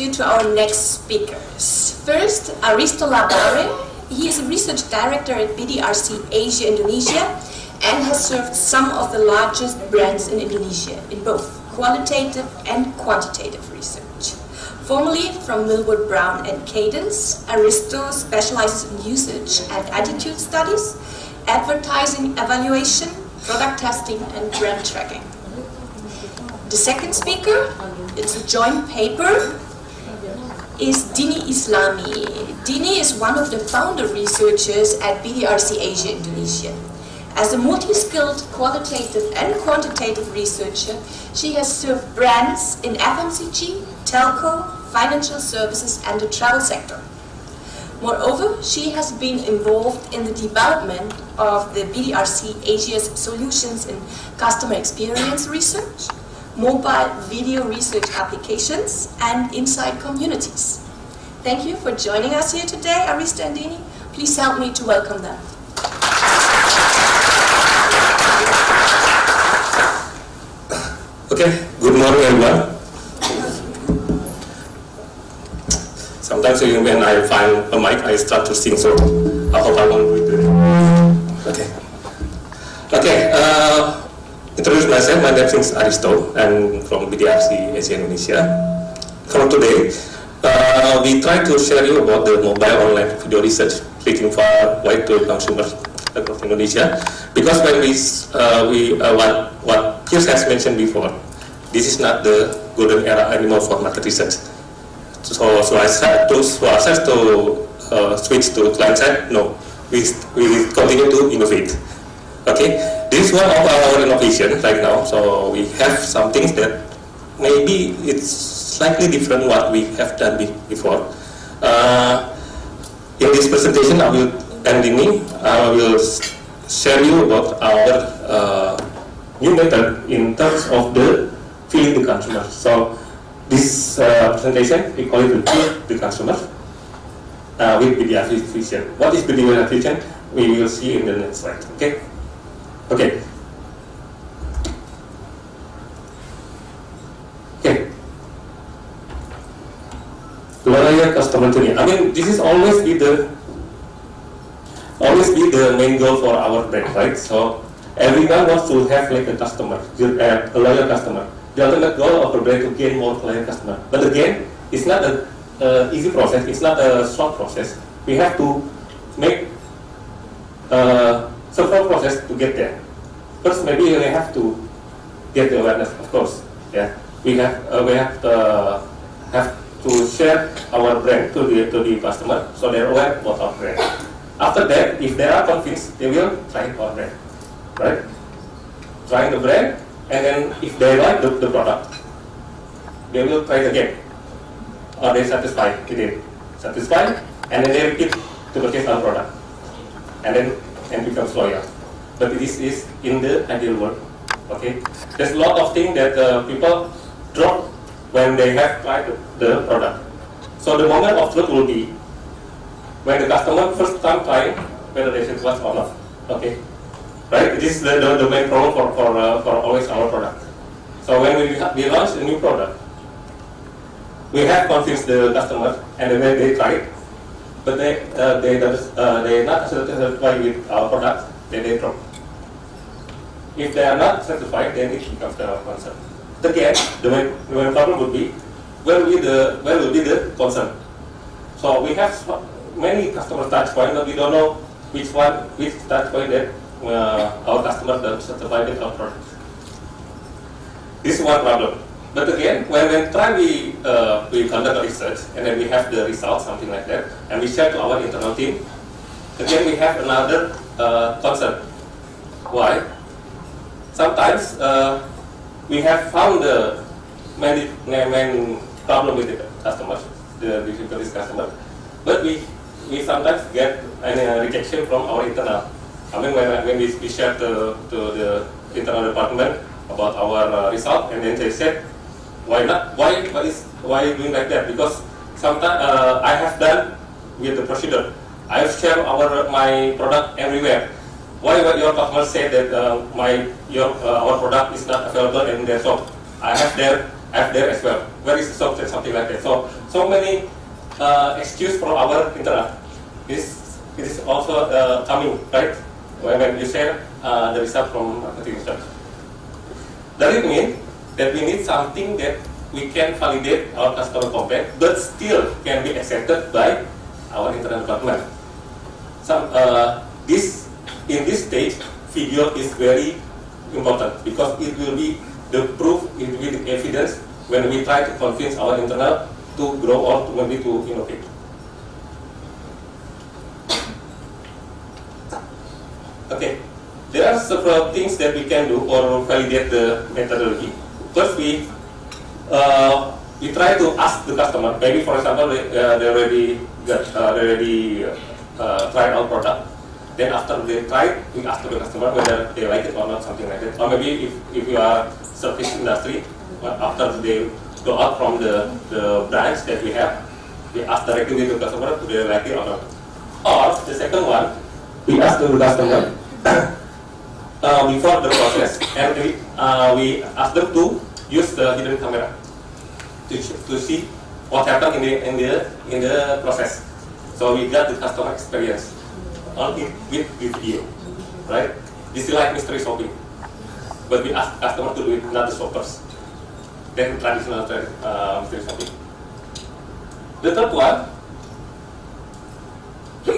you to our next speakers. First, Aristo Labare. He is a research director at BDRC Asia Indonesia and has served some of the largest brands in Indonesia in both qualitative and quantitative research. Formerly from Millward Brown and Cadence, Aristo specializes in usage and attitude studies, advertising evaluation, product testing, and brand tracking. The second speaker, it's a joint paper, is Dini Islami. Dini is one of the founder researchers at BDRC Asia Indonesia. As a multi-skilled qualitative and quantitative researcher, she has served brands in FMCG, telco, financial services, and the travel sector. Moreover, she has been involved in the development of the BDRC Asia's solutions in customer experience research, mobile video research applications, and inside communities. Thank you for joining us here today, Aristo and Dini. Please help me to welcome them. Okay, good morning everyone. Sometimes when I find a mic, I start to sing, so I hope I won't do it. Okay, introduce myself. My name is Aristo. I'm from BDRC Asia Indonesia. For today, we try to share you about the mobile online video research reaching far wide to consumers across Indonesia. Because when what Piers has mentioned before, this is not the golden era anymore for market research. So I said to switch to client side. No, we continue to innovate. Okay, this is one of our innovation right now. So we have some things that maybe it's slightly different what we have done before. In this presentation, I will share you about our new method in terms of the feeling the consumer. So this presentation, we call it the consumer with BDRC vision. What is BDRC vision? We will see in the next slide. Okay. Okay. Okay. Loyal customer journey. I mean, this is always be the main goal for our brand, right? So everyone wants to have like a customer, a loyal customer. The ultimate goal of a brand to gain more loyal customer. But again, it's not an easy process. It's not a short process. We have to make several process to get there. First, maybe we have to get the awareness, of course. Yeah, we have to share our brand to the customer, so they're aware about our brand. After that, if they are convinced, they will try our brand, right? Trying the brand, and then if they like the product, they will try it again. Or they satisfied with it, and then they repeat to purchase our product, and becomes loyal. But this is in the ideal world. Okay, there's a lot of things that people drop when they have tried the product. So the moment of truth will be when the customer first time trying whether they should watch or not. Okay, right? This is the main problem for always our product. So when we launch a new product, we have convinced the customer, and then they try it, but they not satisfied with our product, then they drop. If they are not satisfied, then it becomes the concern. Again, the main problem would be where will be the concern. So we have many customer touch points, but we don't know which touch point that our customer doesn't satisfy with our product. This is one problem. But again, when we conduct a research and then we have the results, something like that, and we share to our internal team, again we have another concern. Why? Sometimes we have found the main problem with the customers, the difficulties customer, but we sometimes get a rejection from our internal. I mean, when we share to the internal department about our result, and then they said, why not? Why are you doing like that? Because sometimes I have done with the procedure. I have shared my product everywhere. Why your customer say that our product is not available in their shop? I have their I've there as well. Where is the source and something like that. So many excuse for our internet. It is also coming, right? When you share the result from marketing research. Does it mean that we need something that we can validate our customer complaint, but still can be accepted by our internal department? In this stage, video is very important because it will be the proof, it will be the evidence when we try to convince our internal to grow or to maybe to innovate. Okay, there are several things that we can do or validate the methodology. First, we try to ask the customer. Maybe, for example, they already tried our product. Then after they try, we ask the customer whether they like it or not, something like that. Or maybe if you are service industry, after they go out from the branch that we have, we ask directly to the customer whether they like it or not. Or the second one, we ask the customer before the process, and we ask them to use the hidden camera to see what happened in the process. So we got the customer experience with video, right? This is like mystery shopping, but we ask customer to do it, not the shoppers. Then traditional mystery shopping. The third one,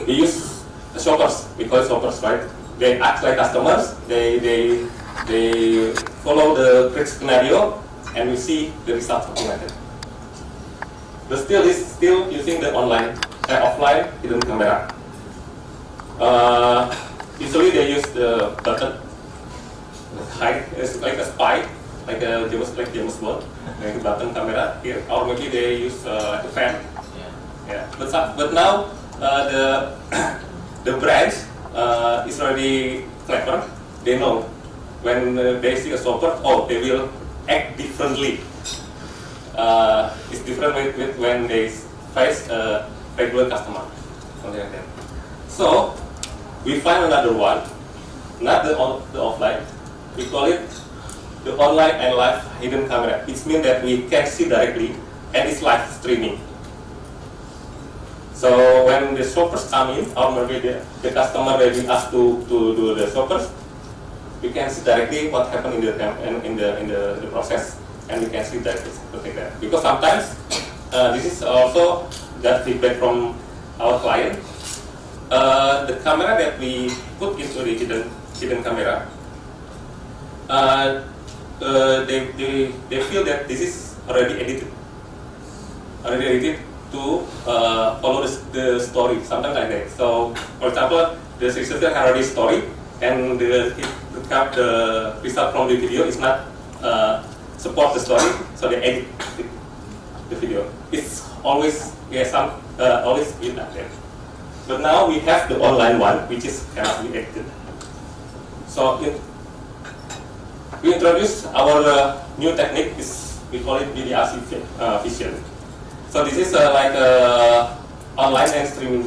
we use the shoppers. We call it shoppers, right? They act like customers. They follow the great scenario, and we see the result something like that. But still, is still using the offline hidden camera. Usually they use the button, hide, it's like a spy, like James Bond, like a button camera here, or maybe they use a fan. Yeah. But now the branch is already clever. They know when they see a shopper, they will act differently. It's different with when they face a regular customer. Something like that. So we find another one, not the offline. We call it the online and live hidden camera. It means that we can see directly and it's live streaming. So when the shoppers come in, or maybe the customer will be asked to do the shoppers, we can see directly what happened in the process, and we can see directly something like that. Because sometimes this is also that feedback from our client. The camera that we put into the hidden camera, they feel that this is already edited to follow the story, something like that. So, for example, the researcher has already story, and the result from the video is not support the story, so they edit the video. It's always always in that. But now we have the online one, which is cannot be edited. So we introduced our new technique. We call it BDRC vision. So this is like online and streaming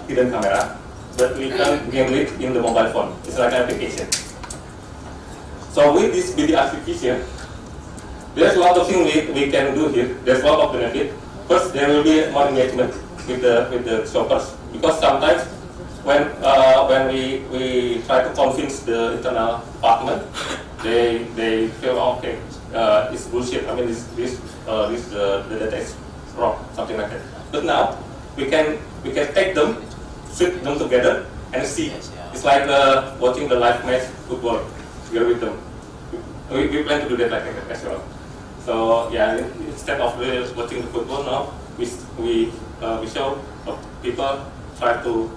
hidden camera, but we can do it in the mobile phone. It's like an application. So with this BDRC vision, there's a lot of things we can do here. There's a lot of benefit. First, there will be more engagement with the shoppers, because sometimes when we try to convince the internal department, they feel okay, it's bullshit. I mean, the data is wrong, something like that. But now we can take them, sit them together, and see. It's like watching the live match football together with them. We plan to do that like that as well. So yeah, instead of watching the football now, we show people try to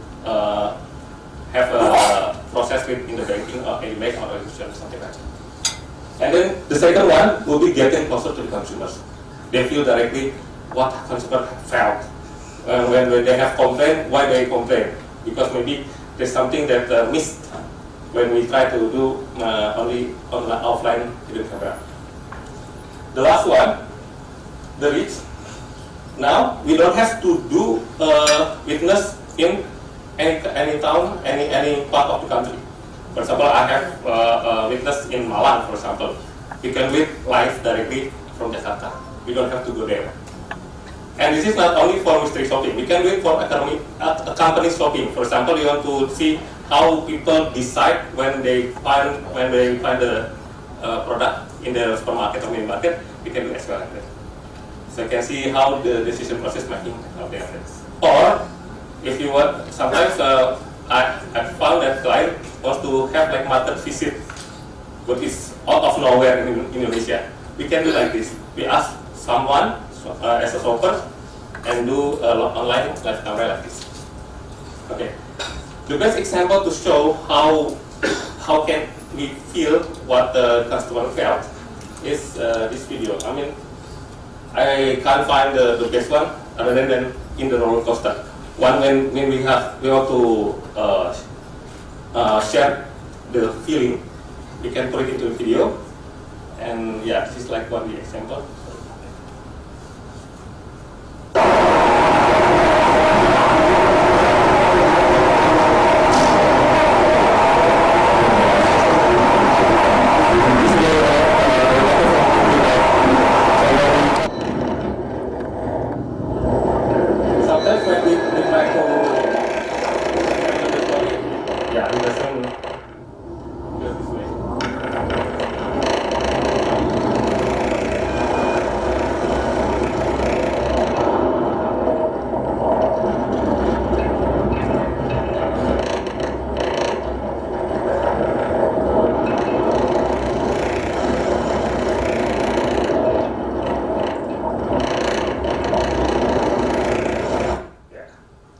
have a process in the banking or a bank or insurance, something like that. And then the second one will be getting closer to the consumers. They feel directly what consumers felt when they have complaint, why they complain, because maybe there's something that missed when we try to do only offline hidden camera. The last one, the reach. Now we don't have to do witness in any town, any part of the country. For example, I have witness in Malang, for example. we can do it live directly from Jakarta. We don't have to go there. And this is not only for mystery shopping. We can do it for company shopping. For example, you want to see how people decide when they find the product in the supermarket or mini market. We can do as well like that. So you can see how the decision process making of the assets. Or if you want, sometimes I found that client wants to have like market visit, but it's out of nowhere in Indonesia. We can do like this. We ask someone as a shopper and do online live camera like this. Okay. The best example to show how can we feel what the customer felt is this video. I mean, I can't find the best one other than in the roller coaster. One when we want to share the feeling, we can put it into a video. And yeah, this is like one example. Sometimes when we try to handle the story, yeah, it doesn't go this way.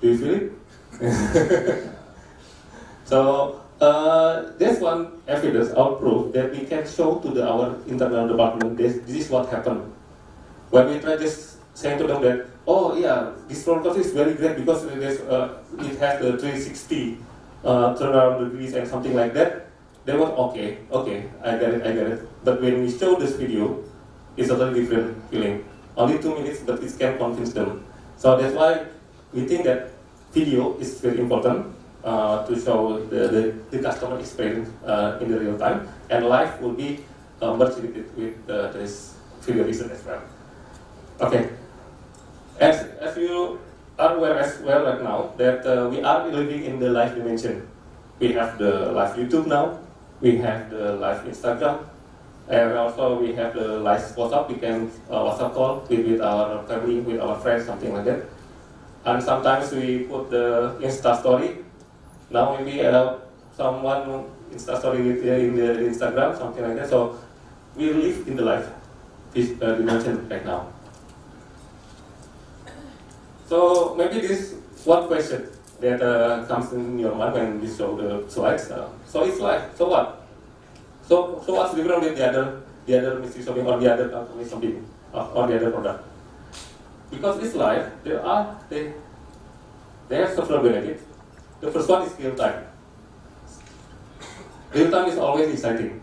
Do you feel it? So there's one evidence, our proof that we can show to our internal department this is what happened. When we try just saying to them that, oh yeah, this roller coaster is very great because it has the 360 turnaround degrees and something like that. They were okay, I get it. But when we show this video, it's a totally different feeling. Only 2 minutes, but it can convince them. So that's why we think that video is very important to show the customer experience in the real time, and live will be merged with this video research as well. Okay, as you are aware as well right now that we are living in the live dimension. We have the live YouTube now, we have the live Instagram, and also we have the live WhatsApp. We can WhatsApp call with our family, with our friends, something like that. And sometimes we put the Insta story. Now maybe someone Insta story in the Instagram, something like that. So we live in the life dimension right now. So maybe this one question that comes in your mind when we show the slides. So it's like, so what? So what's different with the other mystery shopping or the other company shopping or the other product? Because this life, they have several benefits. The first one is real time. Real time is always exciting.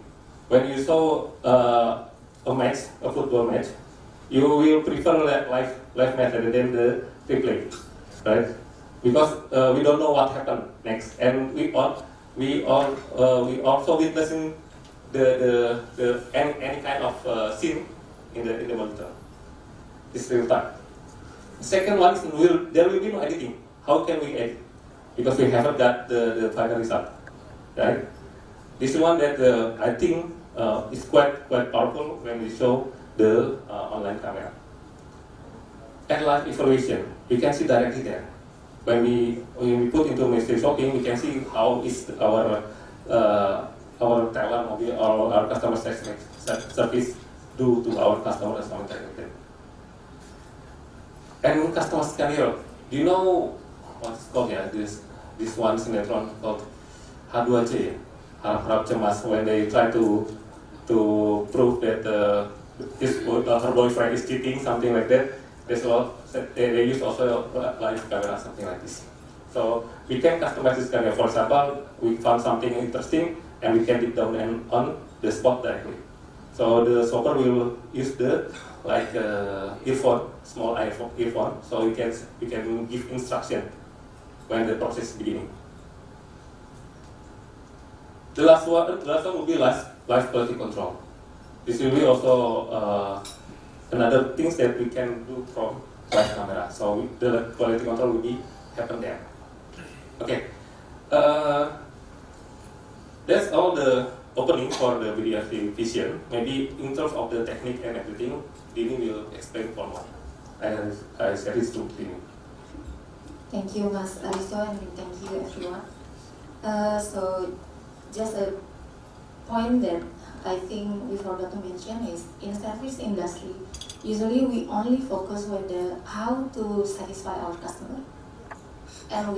When you saw a match, a football match, you will prefer live match rather than the replay, right? Because we don't know what happened next, and we also witnessing the any kind of scene in the monitor. It's real time. The second one is there will be no editing. How can we edit? Because we haven't got the final result, right? This one that I think is quite powerful when we show the online camera. And live evaluation, we can see directly there. When we put into mystery shopping, we can see how is our talent or our customer service do to our customers or something like that. And customer scenario, do you know what's called this one sinetron called H2C, Harap Cemas, when they try to prove that her boyfriend is cheating, something like that. They use also live camera, something like this. So we can customize this camera. For example, we found something interesting and we can dig down and on the spot directly. So the shopper will use the earphone, small earphone, so we can give instruction when the process is beginning. The last one will be live quality control. This will be also another things that we can do from live camera. So the quality control will be happen there. Okay, that's all the opening for the video vision. Maybe in terms of the technique and everything, Dini will explain for more. And I said this to Dini. Thank you, Mas Aristo, and thank you, everyone. So, just a point that I think we forgot to mention is in service industry, usually we only focus with the how to satisfy our customer. And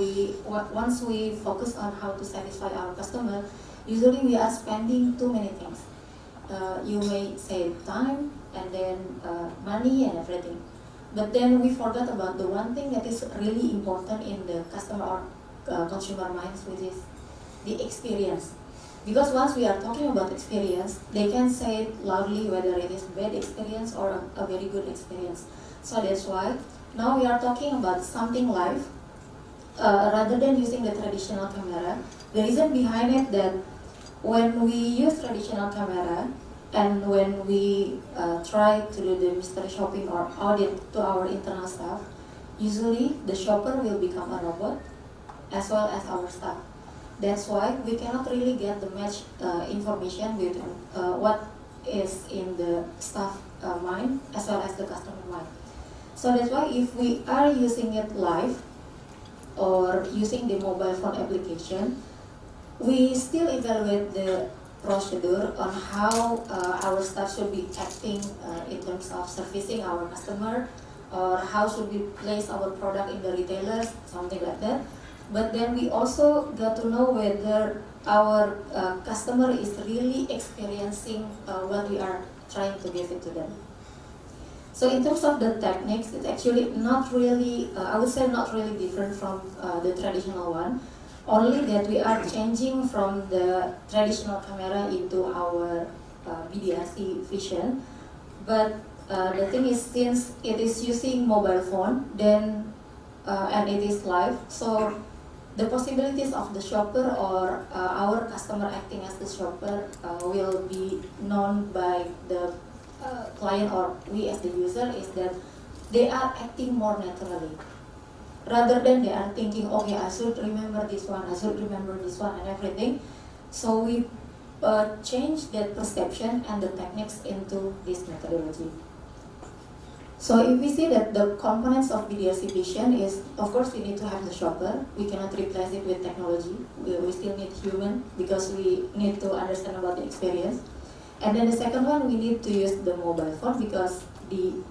once we focus on how to satisfy our customer, usually we are spending too many things. You may save time and then money and everything. But then we forgot about the one thing that is really important in the customer or consumer minds, which is the experience. Because once we are talking about experience, they can say it loudly whether it is bad experience or a very good experience. So that's why now we are talking about something live rather than using the traditional camera. The reason behind it that when we use traditional camera and when we try to do the mystery shopping or audit to our internal staff, usually the shopper will become a robot as well as our staff. That's why we cannot really get the match information with what is in the staff mind as well as the customer mind. So that's why if we are using it live or using the mobile phone application, we still evaluate the procedure on how our staff should be acting in terms of servicing our customer, or how should we place our product in the retailers, something like that. But then we also got to know whether our customer is really experiencing what we are trying to give it to them. So in terms of the techniques, it's actually not really, I would say not really different from the traditional one. Only that we are changing from the traditional camera into our BDRC vision. But the thing is, since it is using mobile phone, then and it is live, so the possibilities of the shopper or our customer acting as the shopper will be known by the client or we as the user, is that they are acting more naturally. Rather than they are thinking, okay, I should remember this one, I should remember this one and everything. So we change that perception and the techniques into this methodology. So if we see that the components of BDRC vision is, of course, we need to have the shopper. We cannot replace it with technology. We still need human because we need to understand about the experience. And then the second one, we need to use the mobile phone because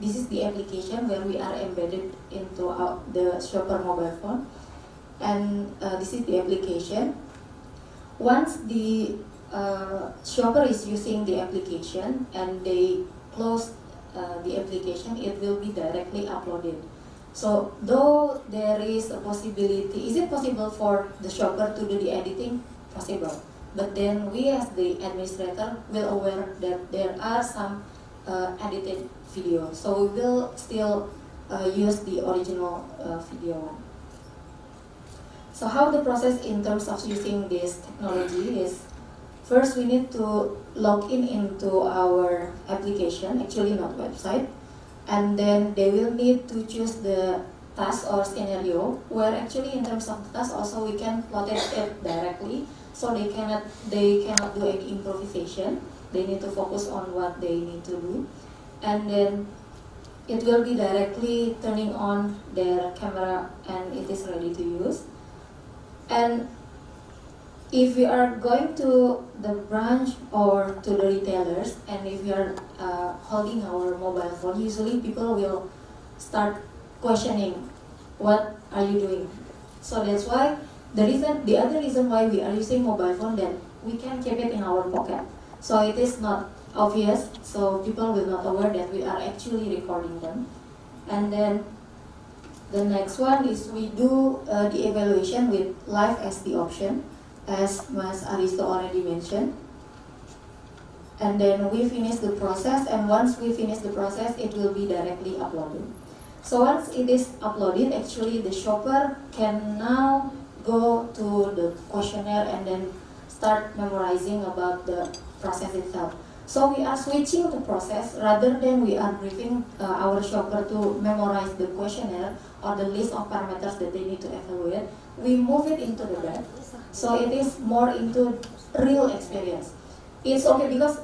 this is the application where we are embedded into the shopper mobile phone. And this is the application. Once the shopper is using the application and they close the application, it will be directly uploaded. So though there is a possibility, is it possible for the shopper to do the editing? Possible. But then we as the administrator will aware that there are some edited video. So we will still use the original video one. So how the process in terms of using this technology is, first we need to log in into our application, actually not website, and then they will need to choose the task or scenario, where actually in terms of the task also we can plot it directly, so they cannot do any improvisation. They need to focus on what they need to do, and then it will be directly turning on their camera and it is ready to use. And if we are going to the branch or to the retailers, and if we are holding our mobile phone, usually people will start questioning, what are you doing? So that's why the other reason why we are using mobile phone, that we can keep it in our pocket. So it is not obvious, so people will not aware that we are actually recording them. And then the next one is we do the evaluation with live as the option, as Mas Aristo already mentioned. And then we finish the process, and once we finish the process, it will be directly uploaded. So once it is uploaded, actually the shopper can now go to the questionnaire and then start memorizing about the process itself. So we are switching the process rather than we are briefing our shopper to memorize the questionnaire or the list of parameters that they need to evaluate. We move it into the web, so it is more into real experience. It's okay because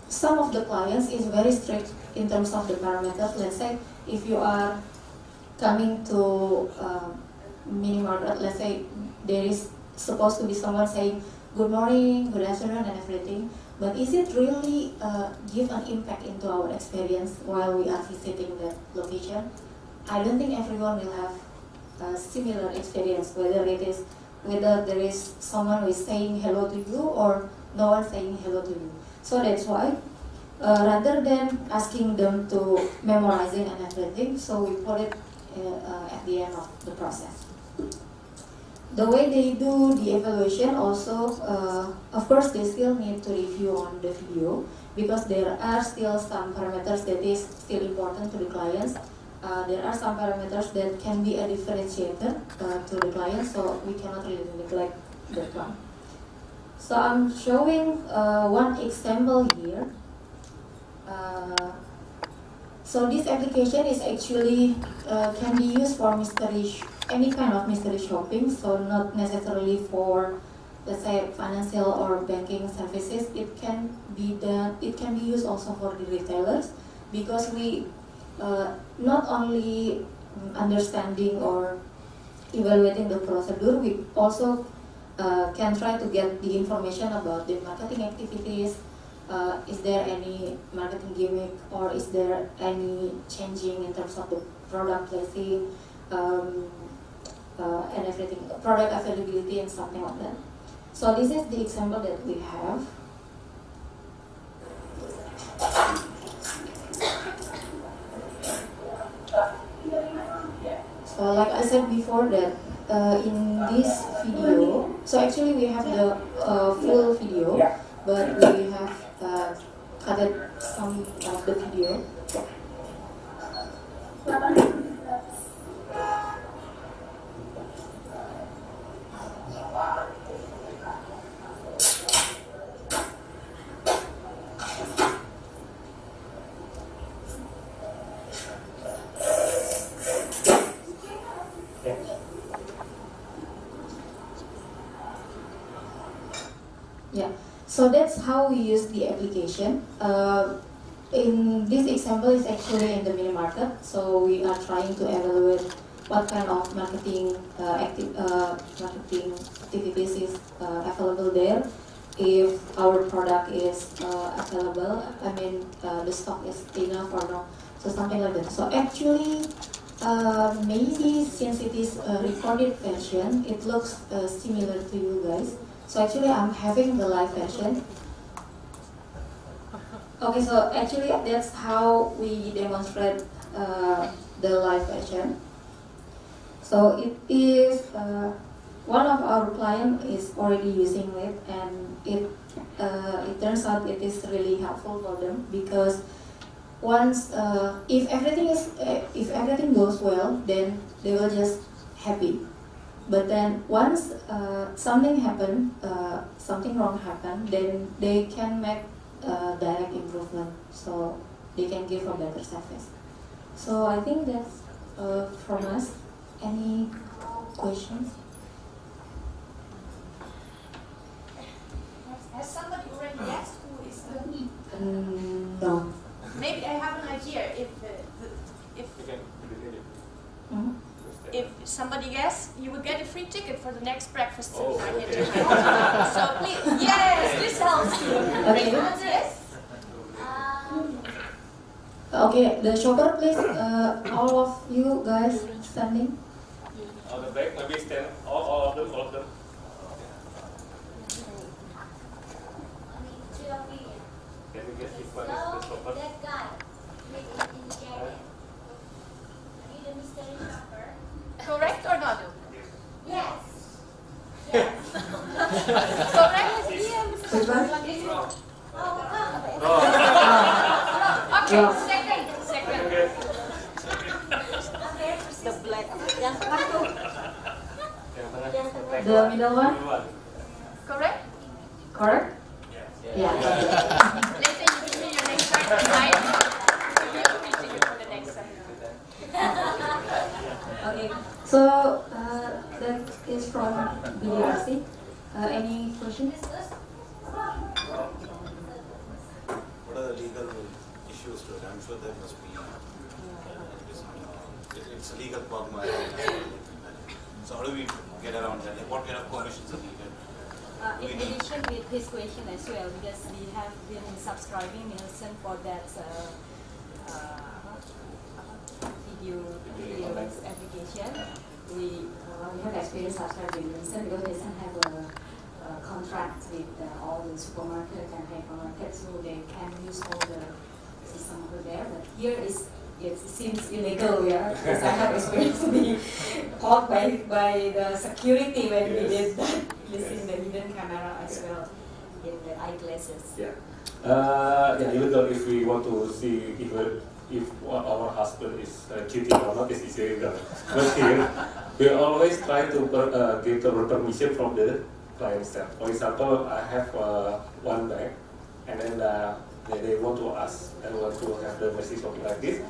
some of the clients is very strict in terms of the parameters. Let's say if you are coming to mini market, let's say there is supposed to be someone saying good morning, good afternoon, and everything. But is it really give an impact into our experience while we are visiting the location? I don't think everyone will have a similar experience, whether there is someone who is saying hello to you or no one saying hello to you. So that's why rather than asking them to memorize it and everything, so we put it at the end of the process. The way they do the evaluation also, of course they still need to review on the video because there are still some parameters that is still important to the clients. There are some parameters that can be a differentiator to the client, so we cannot really neglect that one. So I'm showing one example here. So this application is actually can be used for any kind of mystery shopping, so not necessarily for, let's say, financial or banking services. It can be used also for the retailers because we not only understanding or evaluating the procedure, we also can try to get the information about the marketing activities. Is there any marketing gimmick or is there any changing in terms of the product placing and everything, product availability and something like that. So this is the example that we have. So like I said before that in this video, so actually we have the full video, but we have cut some of the video. Yeah, so that's how we use the application. In this example is actually in the mini market, so we are trying to evaluate what kind of marketing activities is available there. If our product is available, I mean the stock is enough or not, so something like that. So actually, maybe since it is a recorded version, it looks similar to you guys. So actually I'm having the live version. Okay, so actually that's how we demonstrate the live version. So it is, one of our client is already using it, and it turns out it is really helpful for them because once, if everything goes well, then they will just happy. But then once something wrong happened, then they can make direct improvement, so they can give a better service. So I think that's from us. Any questions? Has somebody already guessed who is the... No. Maybe I have an idea. If somebody guesses, you will get a free ticket for the next breakfast seminar here tonight. So please, yes, this helps you. Okay. Yes. Okay, the shopper, please. All of you guys standing. On the back, maybe stand. All of them. Can you guess which one is the shopper? That guy in the jacket. Are you the mystery shopper? Correct or not? Yes. Yes. Correct? Which one? Okay, second. The black. Yang satu. The middle one? Correct? Correct? Yeah. Okay, so that is from BDRC. Any questions? What are the legal issues to it? I'm sure there must be. It's a legal problem. So how do we get around that? Like what kind of permissions are needed? In addition with his question as well, because we have been subscribing Nielsen for that video application. We have experience subscribing Nielsen because Nielsen have a contract with all the supermarkets and hypermarkets, so they can use all the system over there. But here it seems illegal, yeah, because I have experience to be caught by the security when we did that, using the hidden camera as well in the eyeglasses. Yeah. Illegal if we want to see if our husband is cheating or not is illegal. But here, we always try to get the permission from the client staff. For example, I have one bank, and then they want to ask and want to have the message something like this.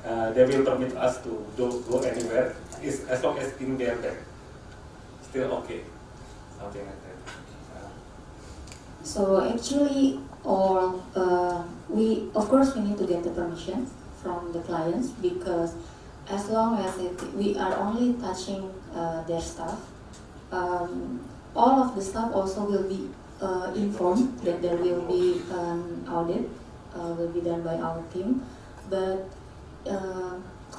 They will permit us to don't go anywhere as long as in their bank. Still okay, something like that. So actually, we of course we need to get the permission from the clients, because as long as we are only touching their stuff, all of the staff also will be informed that there will be an audit will be done by our team. But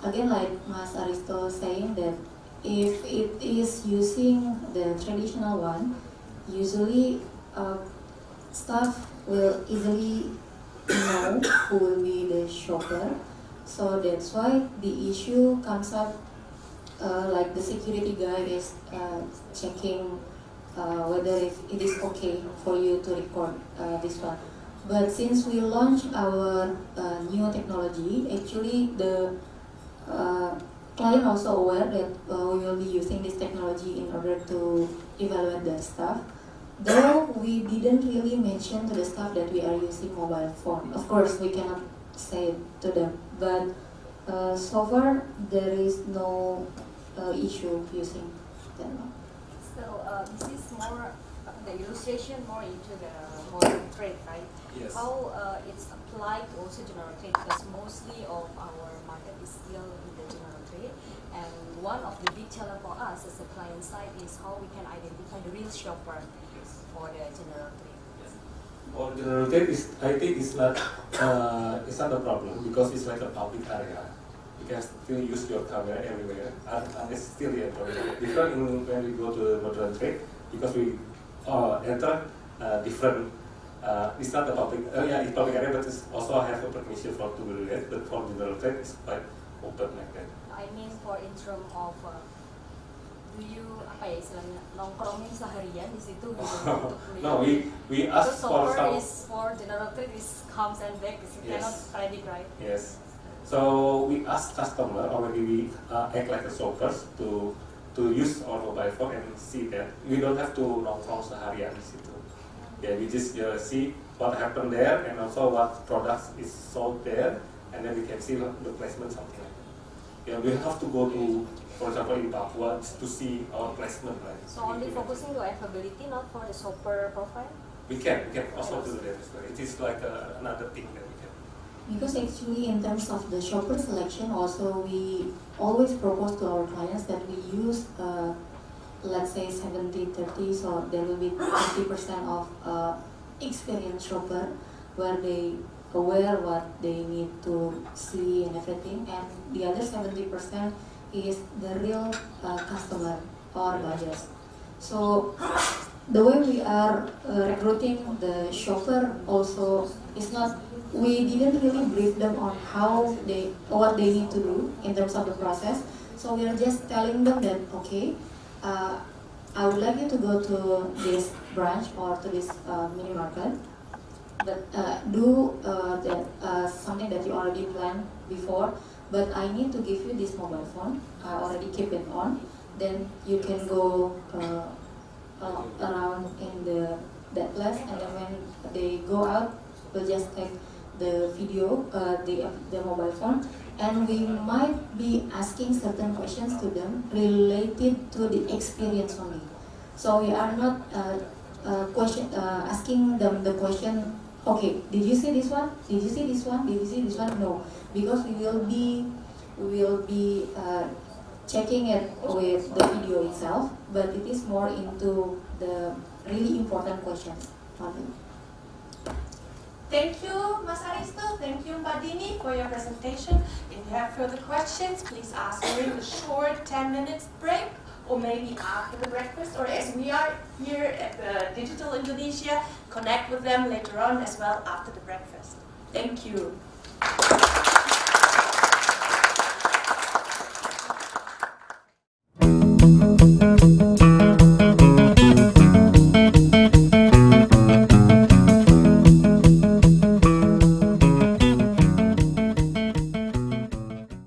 again, like Mas Aristo saying, that if it is using the traditional one, usually staff will easily know who will be the shopper. So that's why the issue comes up, like the security guy is checking whether if it is okay for you to record this one. But since we launched our new technology, actually the client also aware that we will be using this technology in order to evaluate the staff. Though we didn't really mention to the staff that we are using mobile phone. Of course, we cannot say it to them, but so far there is no issue using them. So this is more the illustration more into the modern trade, right? Yes. How it's applied to also general trade, because mostly of our market is still in the general trade, and one of the big challenge for us as a client side is how we can identify the real shopper for the general trade. For general trade, I think it's not a problem, because it's like a public area. You can still use your camera everywhere, and it's still the different when we go to modern trade, because we enter different. It's not a public, it's public area, but it's also have a permission for to do that. But for general trade, it's quite open like that. I mean, for in terms of do you istilahnya nongkrongin seharian di situ gitu untuk beli? No, we ask for some. Is for general trade is comes and back. You Yes. cannot predict, right? Yes. So we ask customer, or maybe we act like a shoppers to use our mobile phone and see that we don't have to nongkrong seharian di situ. Yeah, we just see what happened there, and also what products is sold there, and then we can see the placement, something like that. Yeah, we have to go to, for example, in Papua to see our placement, right? So only focusing on affability, not for the shopper profile? We can also do that as well. It is like another thing that we can. Because actually in terms of the shopper selection also, we always propose to our clients that we use let's say 70-30, so there will be 50% of experienced shopper where they aware what they need to see and everything, and the other 70% is the real customer or buyers. So the way we are recruiting the shopper also is not, we didn't really brief them on what they need to do in terms of the process. So we are just telling them that, okay, I would like you to go to this branch or to this mini market, but do something that you already planned before, but I need to give you this mobile phone. I already keep it on. Then you can go around in that place, and then when they go out, we'll just take the video, the mobile phone, and we might be asking certain questions to them related to the experience only. So we are not asking them the question, okay, did you see this one? Did you see this one? Did you see this one? No, because we will be checking it with the video itself, but it is more into the really important questions for them. Thank you, Mas Aristo. Thank you, Mbak Dini, for your presentation. If you have further questions, please ask during the short 10 minutes break, or maybe after the breakfast, or as we are here at the Digital Indonesia, connect with them later on as well after the breakfast. Thank you.